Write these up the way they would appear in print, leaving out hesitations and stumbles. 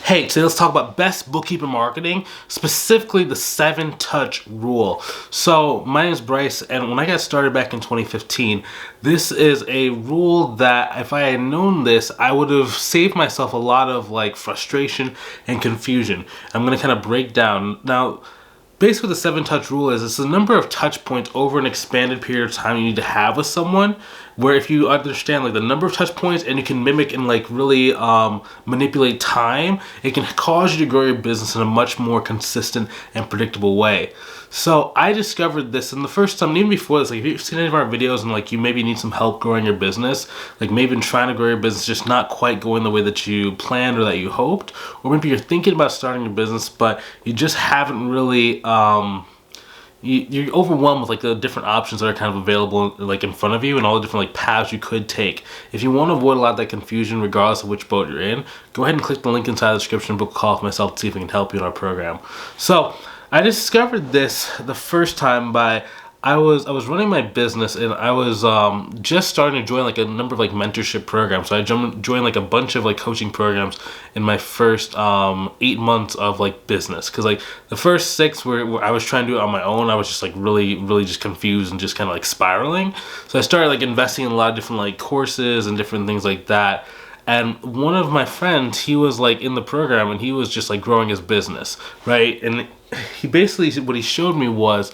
Hey, today let's talk about best bookkeeper marketing, specifically the 7-touch rule. So my name is Bryce, and when I got started back in 2015, this is a rule that if I had known this, I would have saved myself a lot of frustration and confusion. I'm going to kind of break down. Now, basically, the 7-touch rule is it's the number of touch points over an expanded period of time you need to have with someone, where if you understand the number of touch points and you can mimic and really manipulate time, it can cause you to grow your business in a much more consistent and predictable way. So I discovered this, and the first time, even before this, if you've seen any of our videos and you maybe need some help growing your business, maybe been trying to grow your business, just not quite going the way that you planned or that you hoped, or maybe you're thinking about starting your business, but you just haven't really, you're overwhelmed with the different options that are kind of available in front of you and all the different paths you could take. If you want to avoid a lot of that confusion regardless of which boat you're in, go ahead and click the link inside the description, book a call with myself to see if I can help you in our program. So I discovered this the first time by I was running my business, and I was just starting to join a number of mentorship programs. So I joined a bunch of coaching programs in my first 8 months of business, because the first 6 where I was trying to do it on my own. I was just really just confused and just kind of spiraling. So I started investing in a lot of different courses and different things like that. And one of my friends, he was in the program, and he was just growing his business, right? And he basically, what he showed me was,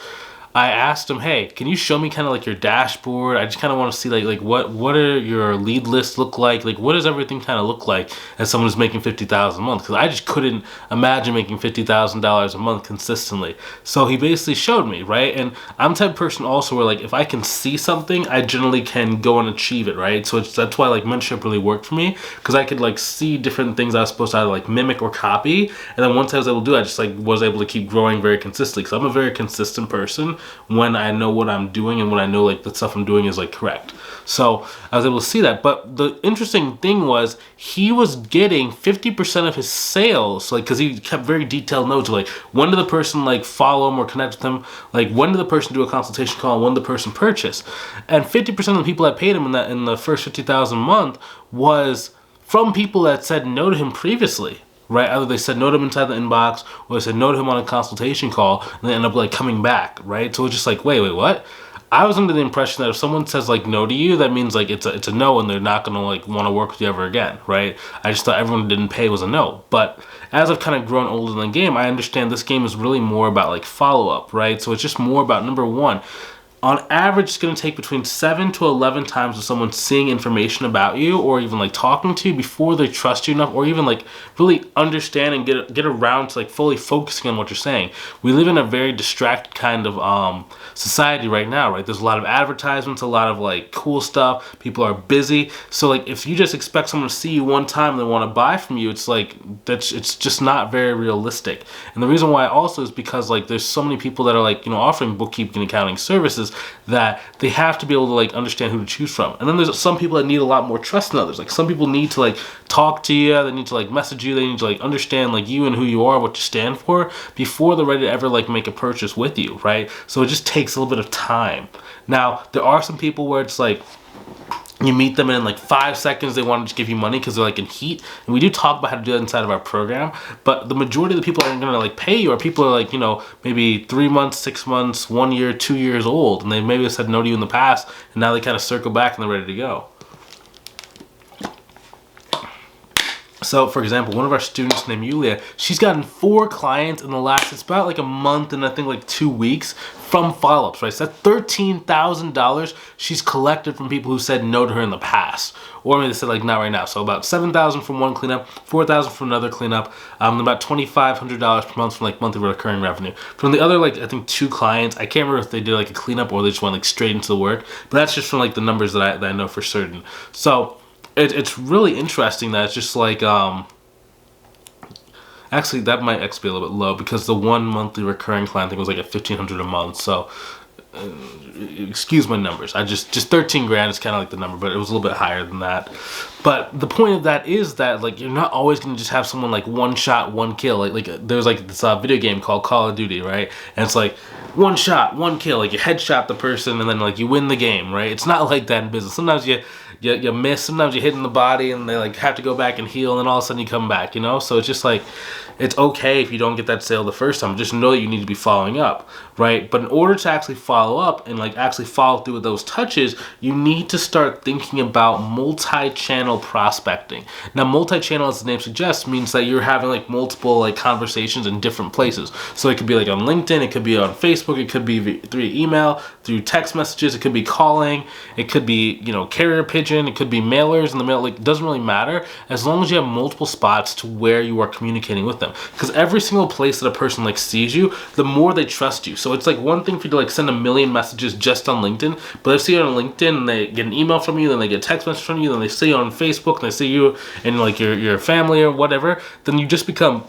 I asked him, hey, can you show me kind of your dashboard? I just kind of want to see what are your lead lists look like? What does everything kind of look like as someone who's making $50,000 a month? Because I just couldn't imagine making $50,000 a month consistently. So he basically showed me, right? And I'm the type of person also where if I can see something, I generally can go and achieve it, right? So that's why mentorship really worked for me, because I could see different things I was supposed to either mimic or copy. And then once I was able to do it, I just was able to keep growing very consistently, because I'm a very consistent person when I know what I'm doing and when I know the stuff I'm doing is correct. So I was able to see that. But the interesting thing was he was getting 50% of his sales, because he kept very detailed notes of when did the person follow him or connect with him, when did the person do a consultation call, and when did the person purchase. And 50% of the people that paid him in the first $50,000 a month was from people that said no to him previously. Right? Either they said no to him inside the inbox, or they said no to him on a consultation call, and they end up coming back, right? So it's just wait, what? I was under the impression that if someone says no to you, that means it's a no, and they're not gonna want to work with you ever again, right? I just thought everyone who didn't pay was a no. But as I've kind of grown older in the game, I understand this game is really more about follow-up, right? So it's just more about, number one, on average, it's going to take between 7 to 11 times of someone seeing information about you, or even talking to you, before they trust you enough, or even really understand and get around to fully focusing on what you're saying. We live in a very distracted kind of society right now, right? There's a lot of advertisements, a lot of cool stuff. People are busy, so if you just expect someone to see you one time and they want to buy from you, it's it's just not very realistic. And the reason why also is because there's so many people that are offering bookkeeping and accounting services, that they have to be able to understand who to choose from. And then there's some people that need a lot more trust than others. Some people need to talk to you, they need to message you, they need to understand you and who you are, what you stand for, before they're ready to ever make a purchase with you, right? So it just takes a little bit of time. Now, there are some people where it's you meet them and in 5 seconds they want to just give you money because they're in heat, and we do talk about how to do that inside of our program. But the majority of the people that are going to pay you are people who are maybe 3 months, 6 months, 1 year, 2 years old, and they maybe said no to you in the past, and now they kind of circle back and they're ready to go. So, for example, one of our students named Yulia, she's gotten 4 clients in the last, it's about a month and I think 2 weeks from follow-ups, right? So that's $13,000 she's collected from people who said no to her in the past. Or maybe they said not right now. So about $7,000 from one cleanup, $4,000 from another cleanup, about $2,500 per month from monthly recurring revenue. From the other I think 2 clients, I can't remember if they did a cleanup or they just went straight into the work, but that's just from the numbers that I know for certain. So it's really interesting that it's just actually that might actually be a little bit low, because the one monthly recurring client thing was at $1,500 a month. So excuse my numbers. I just 13 grand is kind of the number, but it was a little bit higher than that. But the point of that is that you're not always going to just have someone one shot, one kill. There's this video game called Call of Duty, right? And it's one shot, one kill. You headshot the person and then you win the game, right? It's not like that in business. Sometimes you miss. Sometimes you hit in the body and they like have to go back and heal, and then all of a sudden you come back, you know? So it's just like, it's okay if you don't get that sale the first time. Just know that you need to be following up, right? But in order to actually follow up and like actually follow through with those touches, you need to start thinking about multi-channel prospecting. Now, multi-channel, as the name suggests, means that you're having like multiple like conversations in different places. So it could be like on LinkedIn, it could be on Facebook, it could be through email, through text messages, it could be calling, it could be, you know, carrier pigeon, it could be mailers in the mail. Like, it doesn't really matter as long as you have multiple spots to where you are communicating with them. Because every single place that a person like sees you, the more they trust you. So it's like one thing for you to like send a million messages just on LinkedIn, but if they see you on LinkedIn and they get an email from you, then they get a text message from you, then they see you on Facebook and they see you and like your family or whatever, then you just become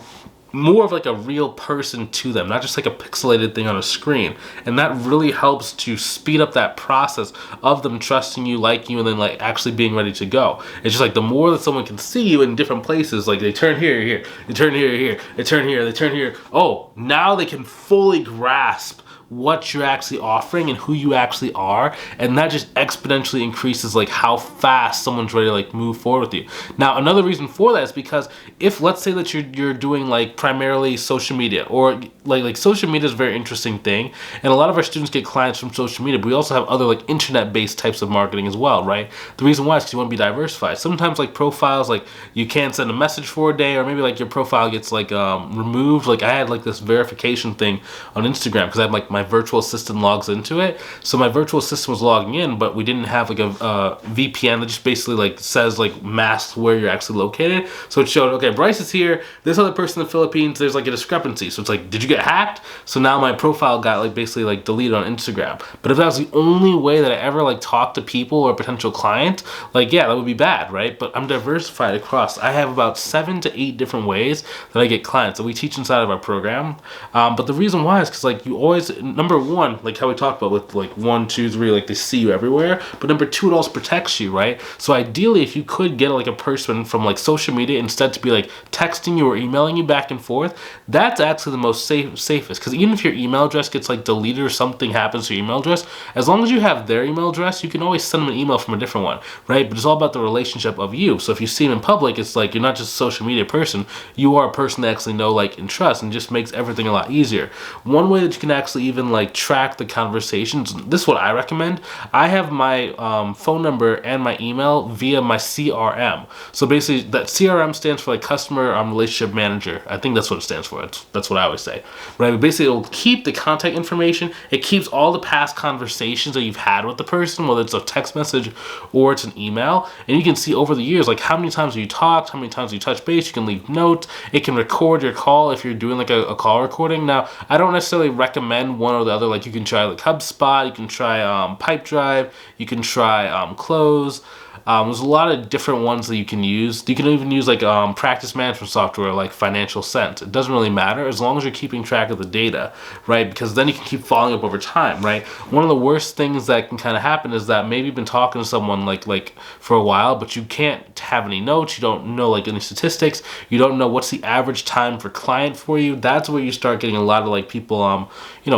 more of like a real person to them, not just like a pixelated thing on a screen. And that really helps to speed up that process of them trusting you, liking you, and then like actually being ready to go. It's just like the more that someone can see you in different places, like they turn here, they turn here, they turn here, they turn here. Oh, now they can fully grasp what you're actually offering and who you actually are, and that just exponentially increases like how fast someone's ready to like move forward with you. Now, another reason for that is because if let's say that you're doing like primarily social media, or like social media is a very interesting thing, and a lot of our students get clients from social media, but we also have other like internet-based types of marketing as well, right? The reason why is because you want to be diversified. Sometimes like profiles, like you can't send a message for a day, or maybe like your profile gets like removed. Like I had like this verification thing on Instagram because I had like my virtual assistant logs into it. So my virtual assistant was logging in, but we didn't have like a VPN that just basically like says like masks where you're actually located. So it showed, okay, Bryce is here, this other person in the Philippines, there's like a discrepancy. So it's like, did you get hacked? So now my profile got like basically like deleted on Instagram. But if that was the only way that I ever like talk to people or potential clients, like yeah, that would be bad, right? But I'm diversified across. I have about 7 to 8 different ways that I get clients that we teach inside of our program. But the reason why is because like you always, number one, like how we talked about with like 1, 2, 3, like they see you everywhere. But number two, it also protects you, right? So ideally, if you could get like a person from like social media instead to be like texting you or emailing you back and forth, that's actually the most safest. Because even if your email address gets like deleted or something happens to your email address, as long as you have their email address, you can always send them an email from a different one, right? But it's all about the relationship of you. So if you see them in public, it's like you're not just a social media person, you are a person they actually know, like, and trust, and just makes everything a lot easier. One way that you can actually even like track the conversations, this is what I recommend. I have my phone number and my email via my CRM. So basically that CRM stands for like customer relationship manager. I think that's what it stands for. That's what I always say, right? But basically it'll keep the contact information. It keeps all the past conversations that you've had with the person, whether it's a text message or it's an email. And you can see over the years, like how many times you talked, how many times you touch base. You can leave notes. It can record your call if you're doing like a call recording. Now, I don't necessarily recommend one or the other. Like you can try like HubSpot, you can try Pipedrive, you can try Close. There's a lot of different ones that you can use. You can even use like practice management software like Financial Sense. It doesn't really matter as long as you're keeping track of the data, right? Because then you can keep following up over time, right? One of the worst things that can kind of happen is that maybe you've been talking to someone like for a while, but you can't have any notes. You don't know like any statistics. You don't know what's the average time for client for you. That's where you start getting a lot of like people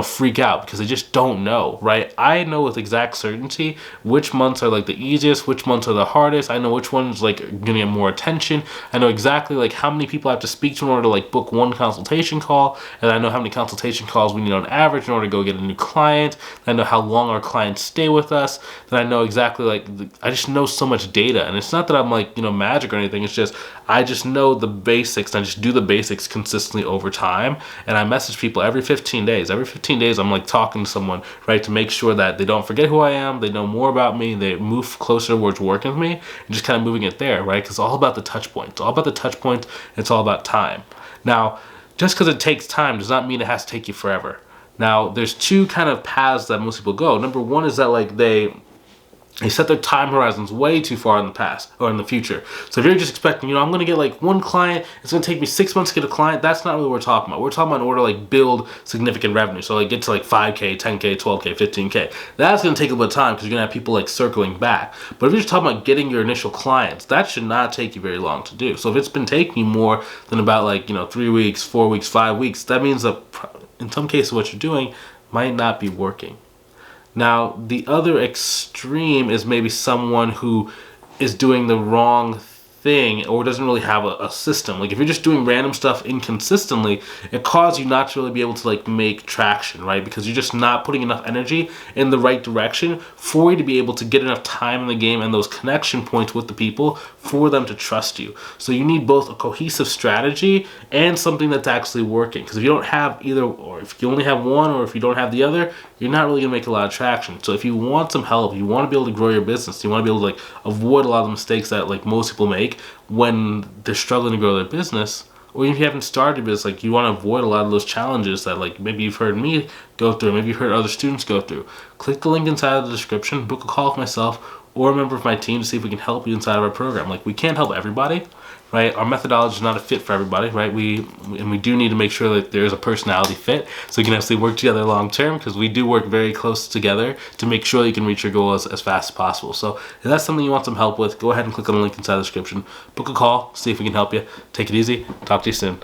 freak out because they just don't know, right? I know with exact certainty which months are like the easiest, which months are the hardest. I know which one's like gonna get more attention. I know exactly like how many people I have to speak to in order to like book one consultation call, and I know how many consultation calls we need on average in order to go get a new client. I know how long our clients stay with us. Then I know exactly like I just know so much data, and it's not that I'm like magic or anything. It's just I just know the basics, and I just do the basics consistently over time. And I message people every 15 days. Every 15 days, I'm like talking to someone, right, to make sure that they don't forget who I am. They know more about me. They move closer towards working with me, and just kind of moving it there, right? Because it's all about the touch point. It's all about the touch point. It's all about time. Now, just because it takes time does not mean it has to take you forever. Now, there's two kind of paths that most people go. Number one is that like they set their time horizons way too far in the past or in the future. So if you're just expecting, I'm going to get like one client, it's going to take me 6 months to get a client, that's not really what we're talking about. We're talking about in order to like build significant revenue. So like get to like 5K, 10K, 12K, 15K. That's going to take a little bit of time because you're going to have people like circling back. But if you're just talking about getting your initial clients, that should not take you very long to do. So if it's been taking you more than about like, 3 weeks, 4 weeks, 5 weeks, that means that in some cases what you're doing might not be working. Now, the other extreme is maybe someone who is doing the wrong thing or doesn't really have a system. Like if you're just doing random stuff inconsistently, it causes you not to really be able to like make traction, right? Because you're just not putting enough energy in the right direction for you to be able to get enough time in the game and those connection points with the people for them to trust you. So you need both a cohesive strategy and something that's actually working. Because if you don't have either, or if you only have one, or if you don't have the other, you're not really gonna make a lot of traction. So if you want some help, you want to be able to grow your business, you want to be able to like avoid a lot of the mistakes that like most people make when they're struggling to grow their business, or if you haven't started a business, like you want to avoid a lot of those challenges that like maybe you've heard me go through, maybe you've heard other students go through. Click the link inside of the description, book a call with myself or a member of my team to see if we can help you inside of our program. Like we can't help everybody, right? Our methodology is not a fit for everybody, right? We do need to make sure that there's a personality fit so you can actually work together long term, because we do work very close together to make sure you can reach your goal as fast as possible. So if that's something you want some help with, go ahead and click on the link inside the description, book a call, see if we can help you. Take it easy. Talk to you soon.